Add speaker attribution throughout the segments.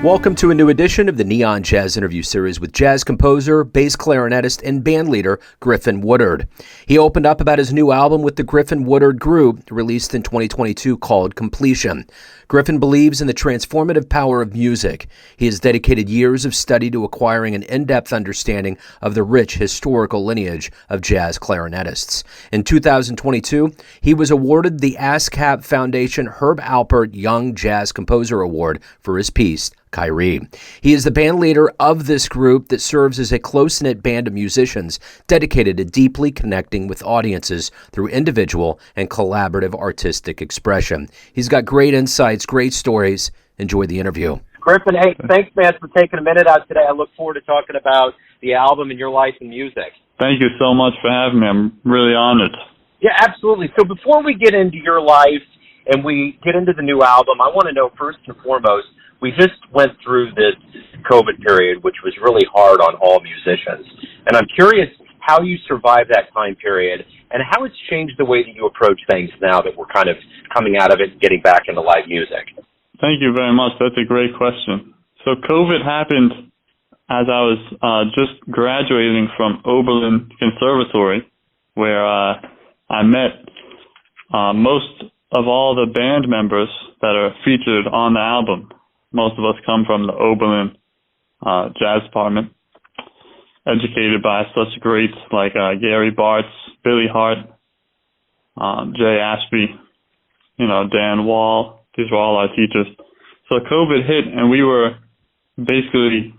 Speaker 1: Welcome to a new edition of the Neon Jazz Interview Series with jazz composer, bass clarinetist, and bandleader Griffin Woodard. He opened up about his new album with the Griffin Woodard Group, released in 2022, called Completion. Griffin believes in the transformative power of music. He has dedicated years of study to acquiring an in-depth understanding of the rich historical lineage of jazz clarinetists. In 2022, he was awarded the ASCAP Foundation Herb Alpert Young Jazz Composer Award for his piece, Kyrie. He is the band leader of this group that serves as a close-knit band of musicians dedicated to deeply connecting with audiences through individual and collaborative artistic expression. He's got great insights, great stories. Enjoy the interview.
Speaker 2: Griffin, hey, thanks, man, for taking a minute out today. I look forward to talking about the album and your life and music.
Speaker 3: Thank you so much for having me. I'm really honored.
Speaker 2: Yeah, absolutely. So before we get into your life and we get into the new album, I want to know first and foremost, we just went through this COVID period, which was really hard on all musicians. And I'm curious how you survived that time period and how it's changed the way that you approach things now that we're kind of coming out of it and getting back into live music.
Speaker 3: Thank you very much. That's a great question. So COVID happened as I was just graduating from Oberlin Conservatory, where I met most of all the band members that are featured on the album. Most of us come from the Oberlin Jazz Department, educated by such greats like Gary Bartz, Billy Hart, Jay Ashby, Dan Wall. These were all our teachers. So COVID hit, and we were basically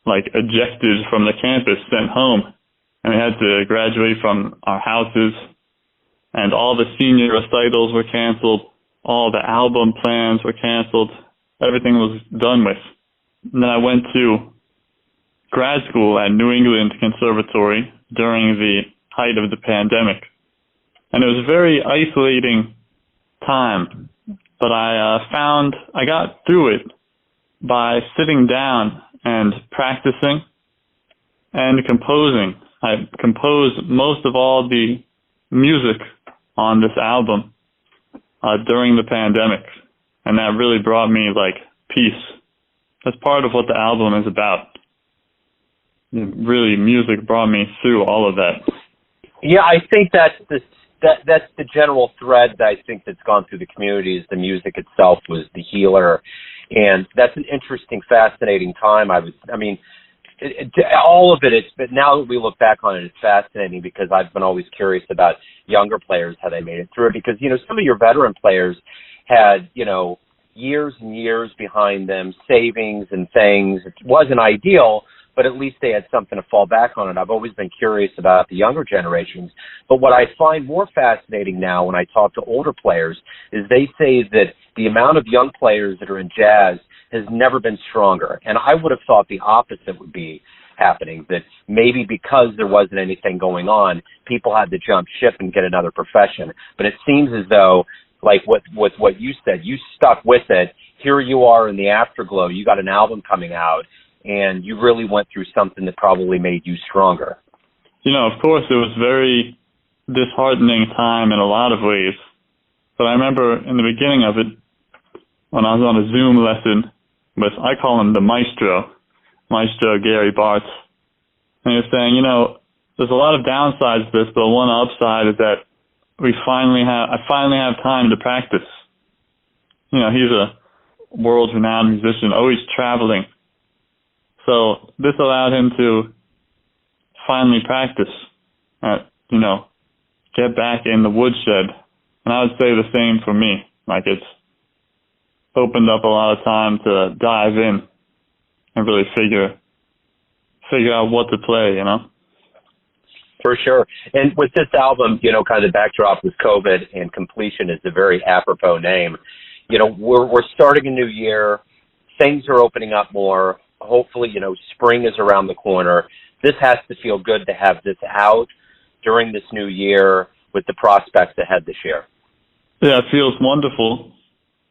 Speaker 3: ejected from the campus, sent home, and we had to graduate from our houses, and all the senior recitals were canceled, all the album plans were canceled. Everything was done with. And then I went to grad school at New England Conservatory during the height of the pandemic. And it was a very isolating time, but I got through it by sitting down and practicing and composing. I composed most of all the music on this album during the pandemic. And that really brought me, peace. That's part of what the album is about. Really, music brought me through all of that.
Speaker 2: Yeah, I think that's the general thread that I think that's gone through the community is the music itself was the healer. And that's an interesting, fascinating time. All of it, but now that we look back on it, it's fascinating because I've been always curious about younger players, how they made it through it. Because, some of your veteran players had, years and years behind them, savings and things. It wasn't ideal, but at least they had something to fall back on. And I've always been curious about the younger generations. But what I find more fascinating now when I talk to older players is they say that the amount of young players that are in jazz has never been stronger. And I would have thought the opposite would be happening, that maybe because there wasn't anything going on, people had to jump ship and get another profession. But it seems as though what you said, you stuck with it. Here you are in the afterglow. You got an album coming out, and you really went through something that probably made you stronger.
Speaker 3: Of course, it was very disheartening time in a lot of ways. But I remember in the beginning of it, when I was on a Zoom lesson with, I call him the Maestro Gary Bartz, and he was saying, there's a lot of downsides to this, but one upside is that I finally have time to practice. He's a world-renowned musician, always traveling. So this allowed him to finally practice, get back in the woodshed. And I would say the same for me. It's opened up a lot of time to dive in and really figure out what to play,
Speaker 2: For sure. And with this album, kind of the backdrop with COVID, and Completion is a very apropos name. We're starting a new year. Things are opening up more. Hopefully, spring is around the corner. This has to feel good to have this out during this new year with the prospects ahead this year.
Speaker 3: Yeah, it feels wonderful.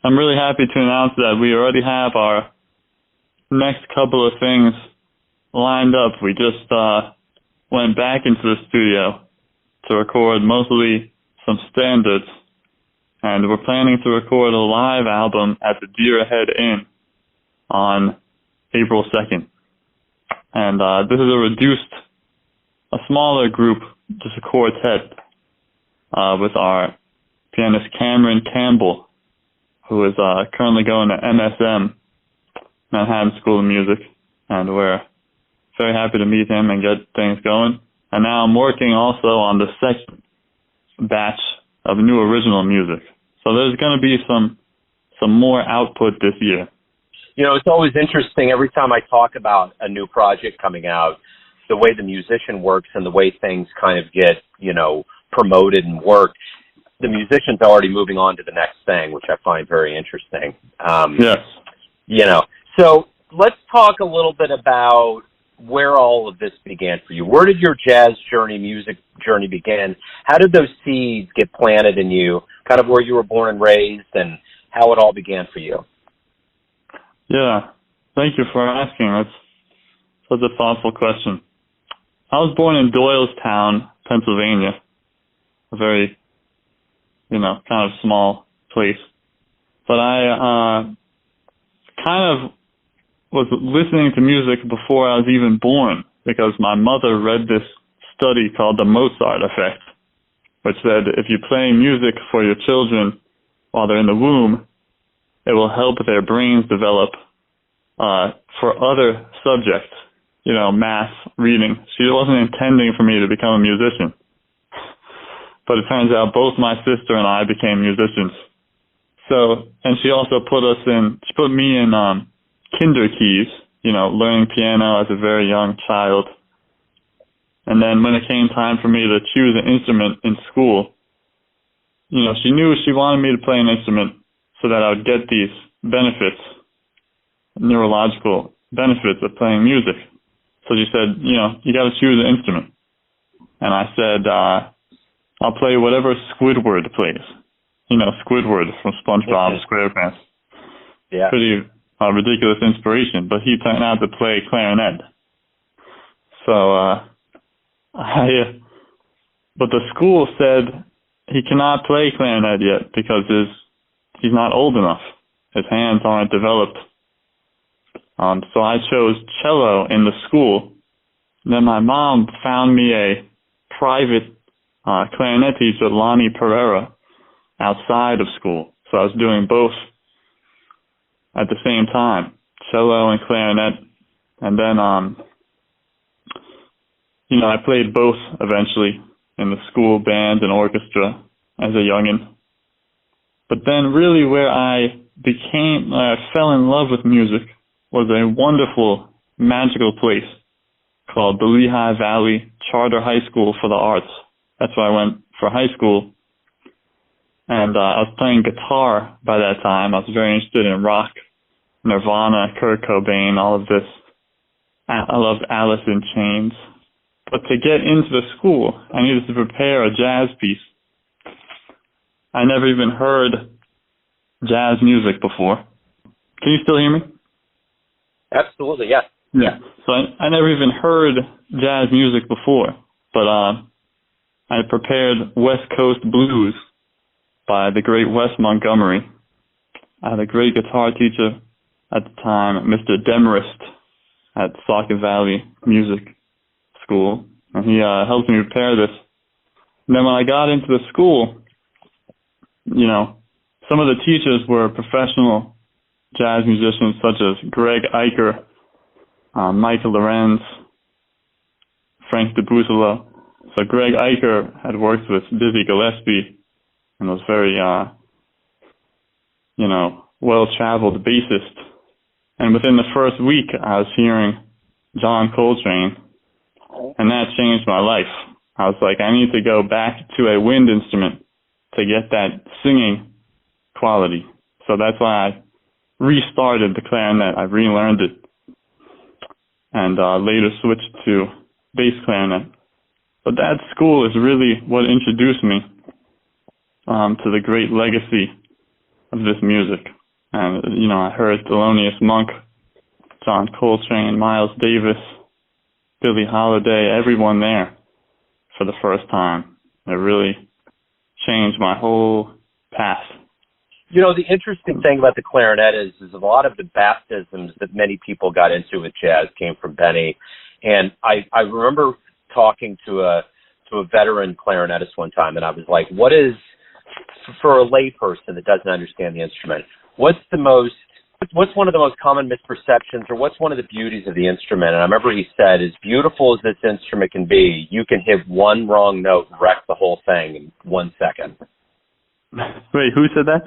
Speaker 3: I'm really happy to announce that we already have our next couple of things lined up. We just went back into the studio to record mostly some standards, and we're planning to record a live album at the Deer Head Inn on April 2nd. And this is a smaller group, just a quartet, with our pianist Cameron Campbell, who is currently going to MSM, Manhattan School of Music, and we're very happy to meet him and get things going. And now I'm working also on the second batch of new original music. So there's going to be some more output this year.
Speaker 2: You know, it's always interesting every time I talk about a new project coming out, the way the musician works and the way things kind of get, promoted and worked. The musician's already moving on to the next thing, which I find very interesting.
Speaker 3: Yes.
Speaker 2: So let's talk a little bit about where all of this began for you. Where did your jazz journey, music journey begin? How did those seeds get planted in you, kind of where you were born and raised, and how it all began for you?
Speaker 3: Yeah, thank you for asking. That's such a thoughtful question. I was born in Doylestown, Pennsylvania, a very, kind of small place. But I kind of was listening to music before I was even born, because my mother read this study called the Mozart effect, which said if you play music for your children while they're in the womb, it will help their brains develop for other subjects, math, reading. She wasn't intending for me to become a musician. But it turns out both my sister and I became musicians. So, and she also put me in kinder keys, learning piano as a very young child. And then when it came time for me to choose an instrument in school, she knew she wanted me to play an instrument so that I would get these benefits, neurological benefits of playing music. So she said, you got to choose an instrument. And I said, I'll play whatever Squidward plays. Squidward from SpongeBob SquarePants.
Speaker 2: Yeah.
Speaker 3: Pretty ridiculous inspiration, but he turned out to play clarinet. So, but the school said he cannot play clarinet yet because he's not old enough. His hands aren't developed. So I chose cello in the school. Then my mom found me a private clarinet teacher, Lonnie Pereira, outside of school. So I was doing both at the same time, cello and clarinet. And then, I played both eventually in the school band and orchestra as a youngin'. But then really where I fell in love with music was a wonderful, magical place called the Lehigh Valley Charter High School for the Arts. That's where I went for high school. And I was playing guitar by that time. I was very interested in rock, Nirvana, Kurt Cobain, all of this. I loved Alice in Chains. But to get into the school, I needed to prepare a jazz piece. I never even heard jazz music before. Can you still hear me?
Speaker 2: Absolutely, yes.
Speaker 3: Yeah. So I never even heard jazz music before, but I prepared West Coast Blues by the great Wes Montgomery. I had a great guitar teacher at the time, Mr. Demarest at Sauk Valley Music School, and he helped me prepare this. And then when I got into the school, some of the teachers were professional jazz musicians such as Greg Eicher, Michael Lorenz, Frank DeBusolo. So Greg Eicher had worked with Dizzy Gillespie and was very, well-traveled bassist. And within the first week, I was hearing John Coltrane, and that changed my life. I was like, I need to go back to a wind instrument to get that singing quality. So that's why I restarted the clarinet. I relearned it and later switched to bass clarinet. But that school is really what introduced me to the great legacy of this music. And, I heard Thelonious Monk, John Coltrane, Miles Davis, Billie Holiday, everyone there for the first time. It really changed my whole path.
Speaker 2: You know, the interesting thing about the clarinet is a lot of the baptisms that many people got into with jazz came from Benny. And I remember talking to a veteran clarinetist one time, and I was like, what is, for a layperson that doesn't understand the instrument, what's one of the most common misperceptions, or what's one of the beauties of the instrument? And I remember he said, as beautiful as this instrument can be, you can hit one wrong note and wreck the whole thing in 1 second.
Speaker 3: Wait, who said that?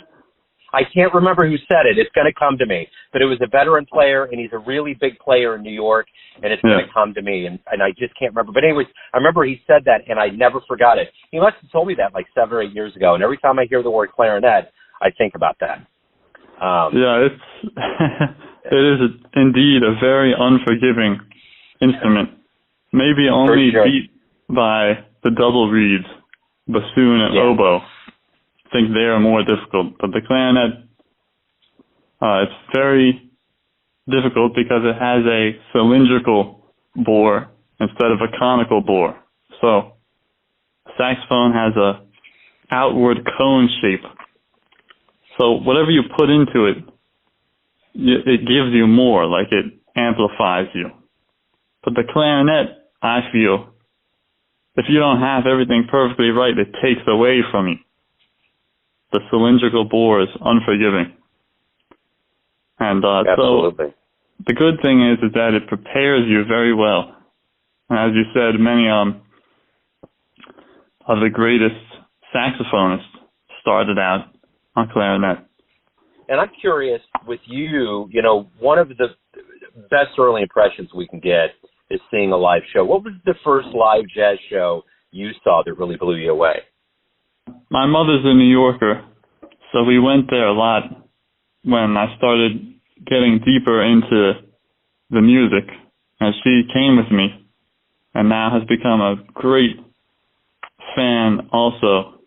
Speaker 2: I can't remember who said it. It's going to come to me. But it was a veteran player, and he's a really big player in New York, and it's going to come to me, and I just can't remember. But anyways, I remember he said that, and I never forgot it. He must have told me that like 7 or 8 years ago, and every time I hear the word clarinet, I think about that.
Speaker 3: It is indeed a very unforgiving instrument. Maybe only beat by the double reeds, bassoon and oboe. I think they are more difficult, but the clarinet, it's very difficult because it has a cylindrical bore instead of a conical bore. So saxophone has a outward cone shape. So whatever you put into it, it gives you more, like it amplifies you. But the clarinet, I feel, if you don't have everything perfectly right, it takes away from you. The cylindrical bore is unforgiving. And
Speaker 2: Absolutely.
Speaker 3: So the good thing is that it prepares you very well. And as you said, many of the greatest saxophonists started out on clarinet.
Speaker 2: And I'm curious with you, you know, one of the best early impressions we can get is seeing a live show. What was the first live jazz show you saw that really blew you away?
Speaker 3: My mother's a New Yorker, so we went there a lot when I started getting deeper into the music, and she came with me and now has become a great fan also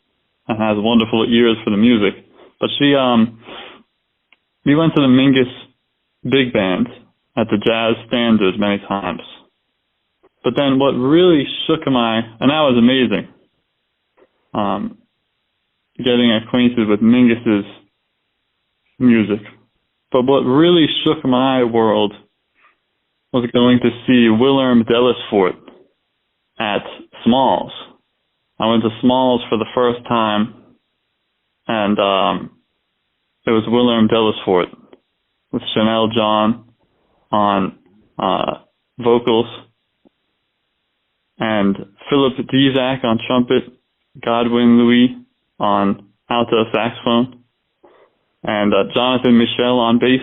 Speaker 3: and has wonderful ears for the music. But we went to the Mingus Big Band at the Jazz Standard many times. But then what really shook and that was amazing, getting acquainted with Mingus's music. But what really shook my world was going to see Willem Dellisfort at Smalls. I went to Smalls for the first time, and it was Willem Dellisfort with Chanel John on vocals, and Philip Dizak on trumpet, Godwin Louis on alto saxophone, and Jonathan Michel on bass.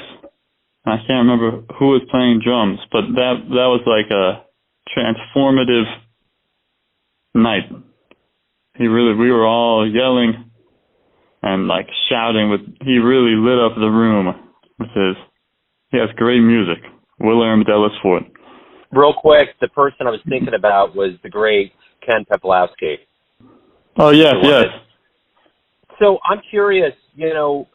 Speaker 3: And I can't remember who was playing drums, but that was like a transformative night. We were all yelling and like shouting. He really lit up the room with he has great music. Willem Dellisfort.
Speaker 2: Real quick, the person I was thinking about was the great Ken Peplowski.
Speaker 3: Oh yes.
Speaker 2: So I'm curious, you know,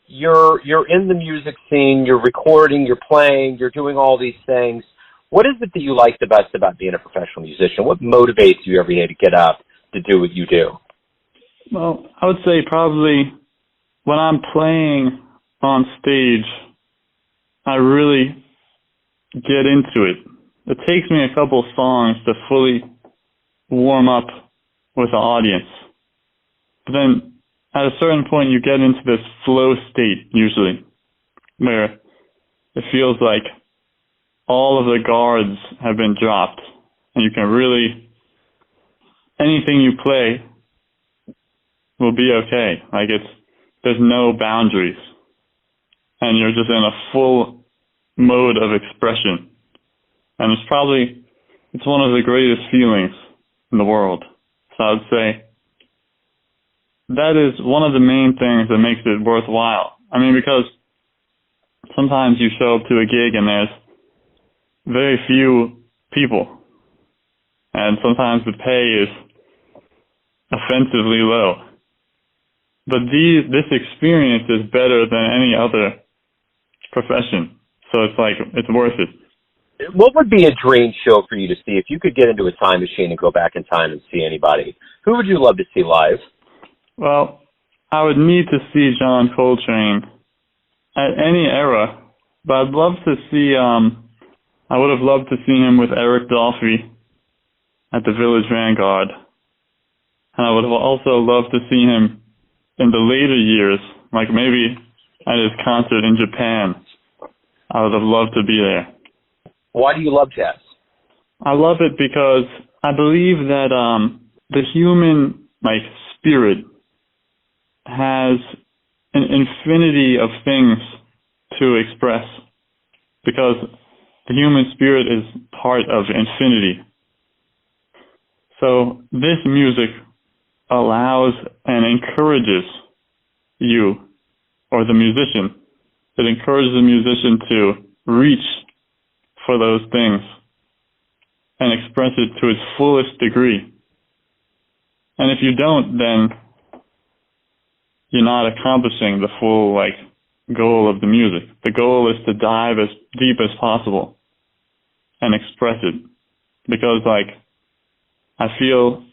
Speaker 2: you're in the music scene, you're recording, you're playing, you're doing all these things. What is it that you like the best about being a professional musician? What motivates you every day to get up to do what you do?
Speaker 3: Well, I would say probably when I'm playing on stage, I really get into it. It takes me a couple songs to fully warm up with the audience. But then at a certain point, you get into this flow state, usually, where it feels like all of the guards have been dropped, and you can really, anything you play will be okay. Like there's no boundaries, and you're just in a full mode of expression. And it's one of the greatest feelings in the world. So I would say that is one of the main things that makes it worthwhile. I mean, because sometimes you show up to a gig and there's very few people, and sometimes the pay is offensively low. But this experience is better than any other profession, so it's worth it.
Speaker 2: What would be a dream show for you to see if you could get into a time machine and go back in time and see anybody? Who would you love to see live?
Speaker 3: Well, I would need to see John Coltrane at any era, but I'd love to see, I would have loved to see him with Eric Dolphy at the Village Vanguard. And I would have also loved to see him in the later years, like maybe at his concert in Japan. I would have loved to be there.
Speaker 2: Why do you love jazz?
Speaker 3: I love it because I believe that the human spirit has an infinity of things to express, because the human spirit is part of infinity. So this music allows and encourages you, or the musician. It encourages the musician to reach for those things and express it to its fullest degree. And if you don't, then you're not accomplishing the full goal of the music. The goal is to dive as deep as possible and express it. Because I feel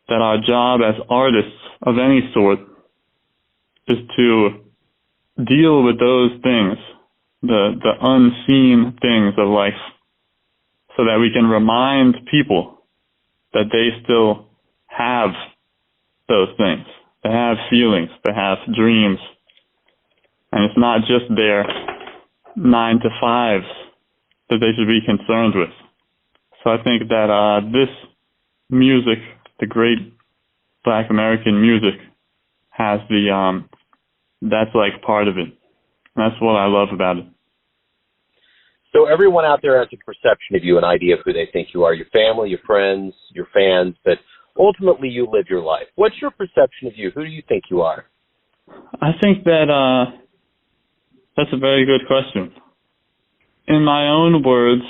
Speaker 3: that our job as artists of any sort is to deal with those things, the unseen things of life, so that we can remind people that they still have those things. They have feelings, they have dreams, and it's not just their 9 to 5s that they should be concerned with. So I think that this music, the great Black American music, has that's part of it. That's what I love about it.
Speaker 2: So everyone out there has a perception of you, an idea of who they think you are, your family, your friends, your fans, but ultimately you live your life. What's your perception of you? Who do you think you are?
Speaker 3: I think that that's a very good question. In my own words,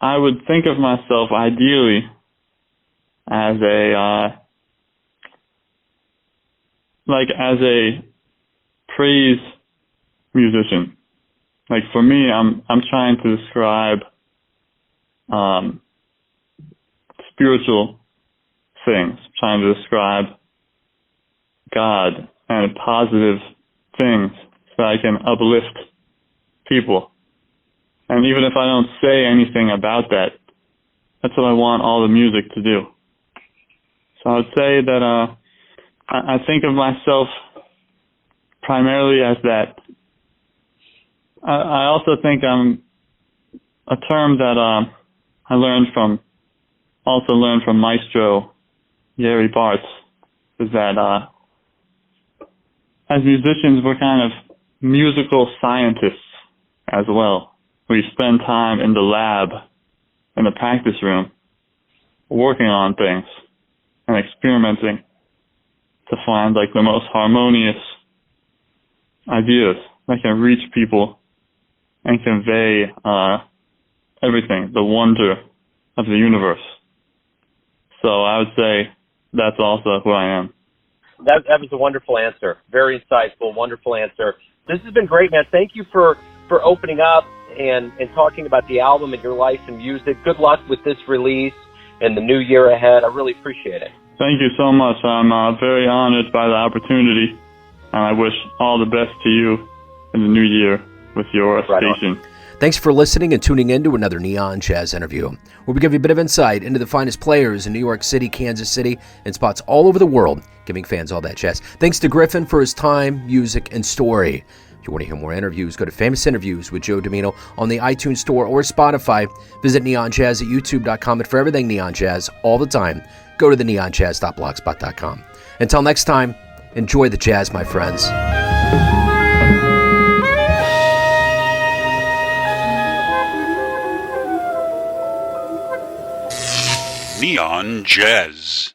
Speaker 3: I would think of myself ideally as a praise musician. For me, I'm trying to describe spiritual things, trying to describe God and positive things so I can uplift people. And even if I don't say anything about that, that's what I want all the music to do. So I would say that I think of myself primarily as that. I also think I'm a term that I learned from Maestro Jerry Bartz, is that as musicians we're kind of musical scientists as well. We spend time in the lab, in the practice room, working on things and experimenting to find the most harmonious ideas that can reach people and convey everything, the wonder of the universe. So I would say that's also who I am.
Speaker 2: That was a wonderful answer. Very insightful, wonderful answer. This has been great, man. Thank you for opening up and talking about the album and your life and music. Good luck with this release and the new year ahead. I really appreciate it.
Speaker 3: Thank you so much. I'm very honored by the opportunity, and I wish all the best to you in the new year with your station.
Speaker 1: Thanks for listening and tuning in to another Neon Jazz interview, where we give you a bit of insight into the finest players in New York City, Kansas City, and spots all over the world, giving fans all that jazz. Thanks to Griffin for his time, music, and story. If you want to hear more interviews, go to Famous Interviews with Joe Domino on the iTunes Store or Spotify. Visit neonjazz at youtube.com, and for everything Neon Jazz all the time, go to the neonjazz.blogspot.com. Until next time, enjoy the jazz, my friends.
Speaker 4: Neon Jazz.